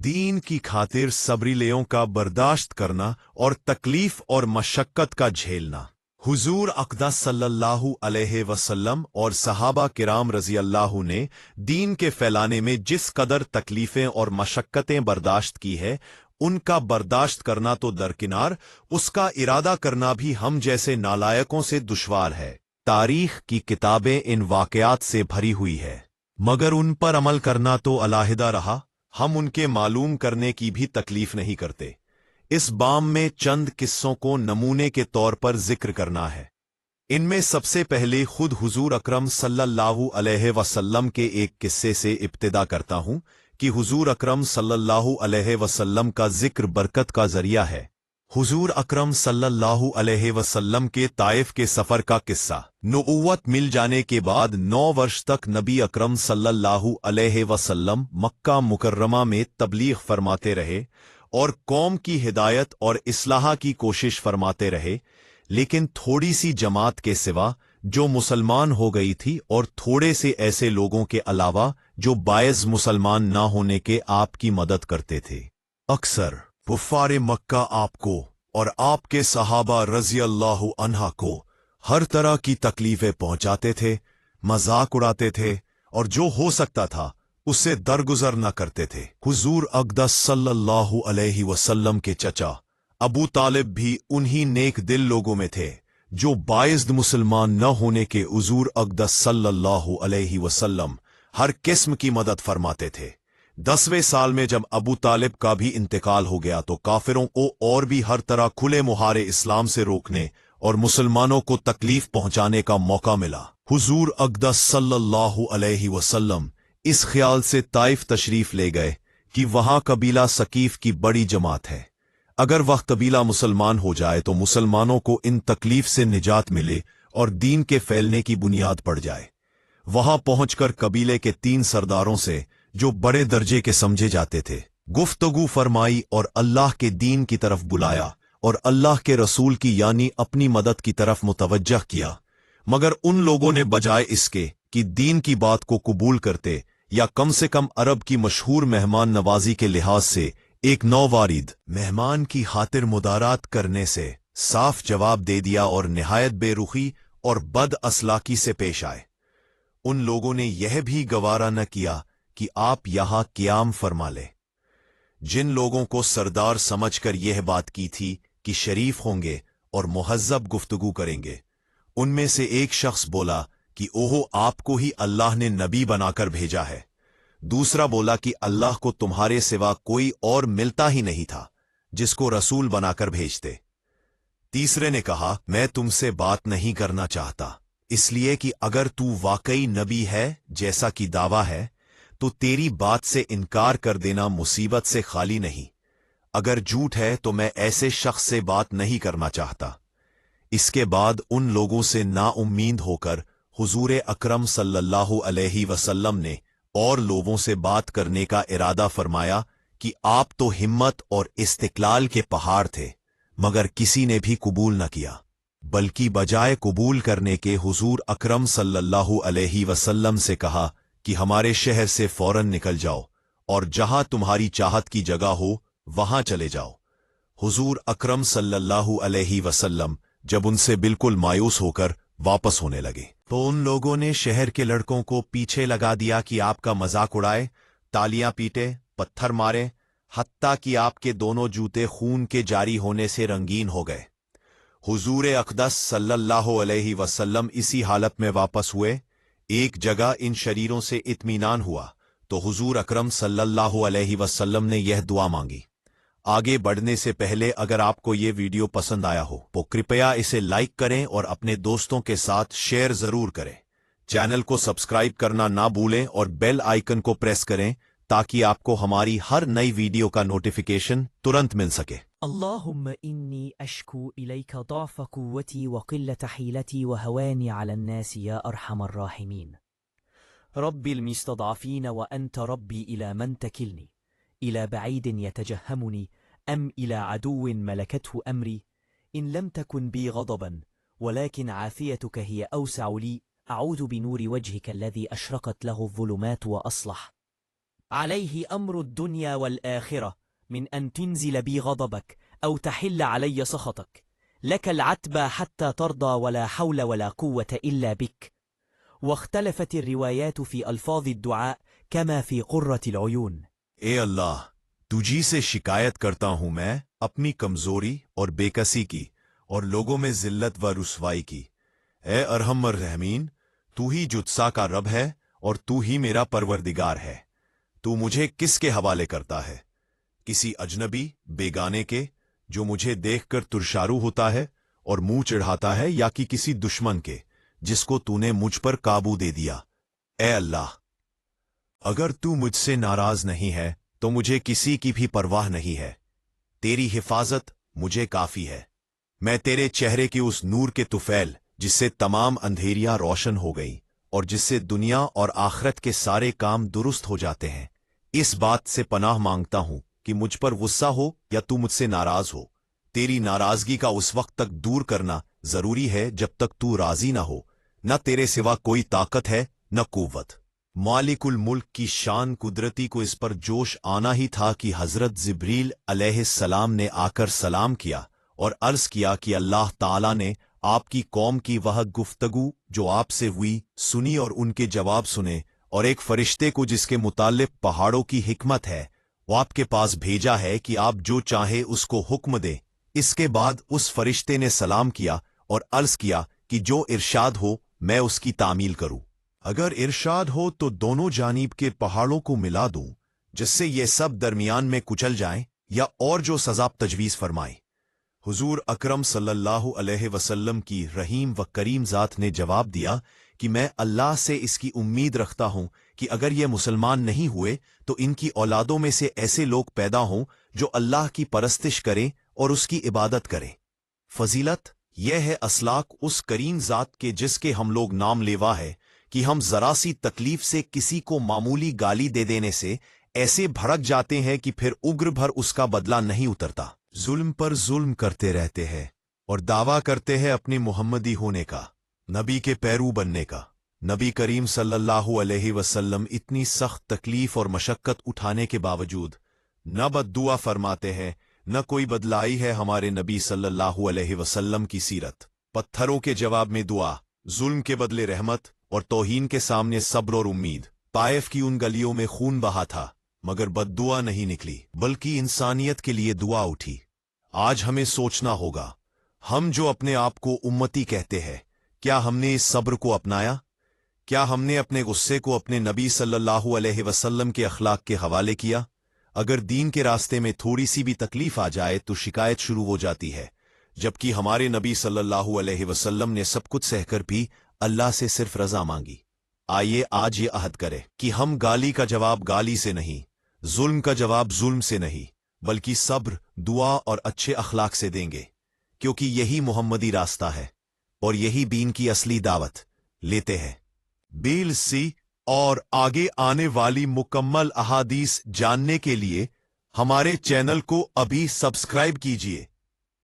दीन की खातिर सबरीलेयों का बर्दाश्त करना और तकलीफ और मशक्कत का झेलना। हुजूर अक़दस सल्लल्लाहु अलैहि वसल्लम और सहाबा किराम रज़ी अल्लाह ने दीन के फैलाने में जिस कदर तकलीफें और मशक्कतें बर्दाश्त की है, उनका बर्दाश्त करना तो दरकिनार, उसका इरादा करना भी हम जैसे नालायकों से दुश्वार है। तारीख की किताबें इन वाक़यात से भरी हुई है, मगर उन पर अमल करना तो अलहदा रहा। हम उनके मालूम करने की भी तकलीफ नहीं करते। इस बाम में चंद किस्सों को नमूने के तौर पर जिक्र करना है। इनमें सबसे पहले खुद हुजूर अकरम सल्लल्लाहु अलैहि वसल्लम के एक किस्से से इब्तिदा करता हूं कि हुजूर अकरम सल्लल्लाहु अलैहि वसल्लम का जिक्र बरकत का जरिया है। हुजूर अकरम सल्लल्लाहु अलैहि वसल्लम के ताइफ के सफर का किस्सा। नुबुव्वत मिल जाने के बाद 9 वर्ष तक नबी अकरम सल्लल्लाहु अलैहि वसल्लम मक्का मुकर्रमा में तबलीग फरमाते रहे और कौम की हिदायत और इस्लाह की कोशिश फरमाते रहे, लेकिन थोड़ी सी जमात के सिवा जो मुसलमान हो गई थी और थोड़े से ऐसे लोगों के अलावा जो बायस मुसलमान ना होने के आपकी मदद करते थे। अक्सर कुफ्फारे मक्का आपको और आपके सहाबा रज़ी अल्लाहु अन्हा को हर तरह की तकलीफें पहुंचाते थे, मजाक उड़ाते थे और जो हो सकता था उससे दरगुजर न करते थे। हुजूर अक़दस सल्लल्लाहु अलैहि वसल्लम के चचा अबू तालिब भी उन्हीं नेक दिल लोगों में थे जो बाइज़्द मुसलमान न होने के हुजूर अक़दस सल्लल्लाहु अलैहि वसल्लम हर किस्म की मदद फरमाते थे। 10वें साल में जब अबू तालिब का भी इंतकाल हो गया तो काफिरों को और भी हर तरह खुले मुहारे इस्लाम से रोकने और मुसलमानों को तकलीफ पहुंचाने का मौका मिला। हुजूर अक़दस सल्लल्लाहु अलैहि वसल्लम इस ख्याल से ताइफ तशरीफ ले गए कि वहां कबीला सकीफ की बड़ी जमात है। अगर वह कबीला मुसलमान हो जाए तो मुसलमानों को इन तकलीफ से निजात मिले और दीन के फैलने की बुनियाद पड़ जाए। वहां पहुंचकर कबीले के 3 सरदारों से, जो बड़े दर्जे के समझे जाते थे, गुफ्तगू फरमाई और अल्लाह के दीन की तरफ बुलाया और अल्लाह के रसूल की यानी अपनी मदद की तरफ मुतवज्जह किया। मगर उन लोगों ने बजाय इसके कि दीन की बात को कबूल करते या कम से कम अरब की मशहूर मेहमान नवाजी के लिहाज से एक नौवारिद मेहमान की खातिर मुदारात करने से साफ जवाब दे दिया और निहायत बेरुखी और बद असलाकी से पेश आए। उन लोगों ने यह भी गवारा न किया कि आप यहां क़याम फरमा लें। जिन लोगों को सरदार समझकर यह बात की थी कि शरीफ होंगे और मुहज्जब गुफ्तगू करेंगे, उनमें से एक शख्स बोला कि ओहो, आपको ही अल्लाह ने नबी बनाकर भेजा है। दूसरा बोला कि अल्लाह को तुम्हारे सिवा कोई और मिलता ही नहीं था जिसको रसूल बनाकर भेजते। तीसरे ने कहा, मैं तुमसे बात नहीं करना चाहता, इसलिए कि अगर तू वाकई नबी है जैसा कि दावा है तो तेरी बात से इनकार कर देना मुसीबत से खाली नहीं। अगर झूठ है तो मैं ऐसे शख्स से बात नहीं करना चाहता। इसके बाद उन लोगों से नाउम्मीद होकर हुजूर अकरम सल्लल्लाहु अलैहि वसल्लम ने और लोगों से बात करने का इरादा फरमाया कि आप तो हिम्मत और इस्तिक्लाल के पहाड़ थे, मगर किसी ने भी कबूल न किया। बल्कि बजाय कबूल करने के हुजूर अकरम सल्लल्लाहु अलैहि वसल्लम से कहा कि हमारे शहर से फौरन निकल जाओ और जहां तुम्हारी चाहत की जगह हो वहां चले जाओ। हुजूर अकरम सल्लल्लाहु अलैहि वसल्लम जब उनसे बिल्कुल मायूस होकर वापस होने लगे तो उन लोगों ने शहर के लड़कों को पीछे लगा दिया कि आपका मजाक उड़ाए, तालियां पीटे, पत्थर मारे, हत्ता कि आपके दोनों जूते खून के जारी होने से रंगीन हो गए। हुजूर अक़दस सल्लल्लाहु अलैहि वसल्लम इसी हालत में वापस हुए। एक जगह इन शरीरों से इत्मीनान हुआ तो हुजूर अकरम सल्लल्लाहु अलैहि वसल्लम ने यह दुआ मांगी। आगे बढ़ने से पहले अगर आपको ये वीडियो पसंद आया हो तो कृपया इसे लाइक करें और अपने दोस्तों के साथ शेयर जरूर करें। चैनल को सब्सक्राइब करना ना भूलें और बेल आइकन को प्रेस करें ताकि आपको हमारी हर नई वीडियो का नोटिफिकेशन तुरंत मिल सके। اللهم إني أشكو إليك ضعف قوتي وقلة حيلتي وهواني على الناس يا أرحم الراحمين. ربي المستضعفين وأنت ربي، إلى من تكلني؟ إلى بعيد يتجهمني أم إلى عدو ملكته أمري؟ إن لم تكن بي غضبا ولكن عافيتك هي أوسع لي، أعوذ بنور وجهك الذي أشرقت له الظلمات وأصلح. عليه أمر الدنيا والآخرة من أن تنزل بي غضبك أو تحل علي سخطك. لك العتبى حتى ترضى ولا حول ولا قوة إلا بك. واختلفت الروايات في ألفاظ الدعاء كما في قرة العيون. اے اللہ، تجھی سے شکایت کرتا ہوں میں اپنی کمزوری اور بےکسی کی اور لوگوں میں ذلت و رسوائی کی۔ اے ارحم الراحمین، تو ہی جتسا کا رب ہے اور تو ہی میرا پروردگار ہے۔ تو مجھے کس کے حوالے کرتا ہے؟ کسی اجنبی بیگانے کے جو مجھے دیکھ کر ترشارو ہوتا ہے اور منہ چڑھاتا ہے، یا کہ کسی دشمن کے جس کو تو نے مجھ پر قابو دے دیا؟ اے اللہ، اگر تو مجھ سے ناراض نہیں ہے تو مجھے کسی کی بھی پرواہ نہیں ہے۔ تیری حفاظت مجھے کافی ہے۔ میں تیرے چہرے کے اس نور کے طفیل جس سے تمام اندھیریاں روشن ہو گئیں اور جس سے دنیا اور آخرت کے سارے کام درست ہو جاتے ہیں، اس بات سے پناہ مانگتا ہوں کہ مجھ پر غصہ ہو یا تو مجھ سے ناراض ہو۔ تیری ناراضگی کا اس وقت تک دور کرنا ضروری ہے جب تک تو راضی نہ ہو۔ نہ تیرے سوا کوئی طاقت ہے نہ قوت۔ مالک الملک کی شان قدرتی کو اس پر جوش آنا ہی تھا کہ حضرت جبریل علیہ السلام نے آ کر سلام کیا اور عرض کیا کہ اللہ تعالیٰ نے آپ کی قوم کی وہ گفتگو جو آپ سے ہوئی سنی اور ان کے جواب سنے، اور ایک فرشتے کو جس کے متعلق پہاڑوں کی حکمت ہے وہ آپ کے پاس بھیجا ہے کہ آپ جو چاہے اس کو حکم دیں۔ اس کے بعد اس فرشتے نے سلام کیا اور عرض کیا کہ جو ارشاد ہو میں اس کی تعمیل کروں۔ اگر ارشاد ہو تو دونوں جانب کے پہاڑوں کو ملا دوں جس سے یہ سب درمیان میں کچل جائیں، یا اور جو سزا تجویز فرمائیں۔ حضور اکرم صلی اللہ علیہ وسلم کی رحیم و کریم ذات نے جواب دیا کہ میں اللہ سے اس کی امید رکھتا ہوں کہ اگر یہ مسلمان نہیں ہوئے تو ان کی اولادوں میں سے ایسے لوگ پیدا ہوں جو اللہ کی پرستش کریں اور اس کی عبادت کریں۔ فضیلت یہ ہے اسلاک اس کریم ذات کے جس کے ہم لوگ نام لیوا ہے کہ ہم ذرا سی تکلیف سے کسی کو معمولی گالی دے دینے سے ایسے بھڑک جاتے ہیں کہ پھر اگر بھر اس کا بدلہ نہیں اترتا۔ ظلم پر ظلم کرتے رہتے ہیں اور دعویٰ کرتے ہیں اپنے محمدی ہونے کا، نبی کے پیرو بننے کا۔ نبی کریم صلی اللہ علیہ وسلم اتنی سخت تکلیف اور مشقت اٹھانے کے باوجود نہ بد دعا فرماتے ہیں نہ کوئی بدلائی ہے ہمارے نبی صلی اللہ علیہ وسلم کی سیرت۔ پتھروں کے جواب میں دعا، ظلم کے بدلے رحمت اور توہین کے سامنے صبر اور امید۔ طائف کی ان گلیوں میں خون بہا تھا مگر بد دعا نہیں نکلی، بلکہ انسانیت کے لیے دعا اٹھی۔ آج ہمیں سوچنا ہوگا، ہم جو اپنے آپ کو امتی کہتے ہیں، کیا ہم نے اس صبر کو اپنایا؟ کیا ہم نے اپنے غصے کو اپنے نبی صلی اللہ علیہ وسلم کے اخلاق کے حوالے کیا؟ اگر دین کے راستے میں تھوڑی سی بھی تکلیف آ جائے تو شکایت شروع ہو جاتی ہے، جبکہ ہمارے نبی صلی اللہ علیہ وسلم نے سب کچھ سہ کر بھی اللہ سے صرف رضا مانگی۔ آئیے آج یہ عہد کرے کہ ہم گالی کا جواب گالی سے نہیں، ظلم کا جواب ظلم سے نہیں، بلکہ صبر، دعا اور اچھے اخلاق سے دیں گے، کیونکہ یہی محمدی راستہ ہے اور یہی دین کی اصلی دعوت لیتے ہیں۔ بیل سی اور آگے آنے والی مکمل احادیث جاننے کے لیے ہمارے چینل کو ابھی سبسکرائب کیجیے۔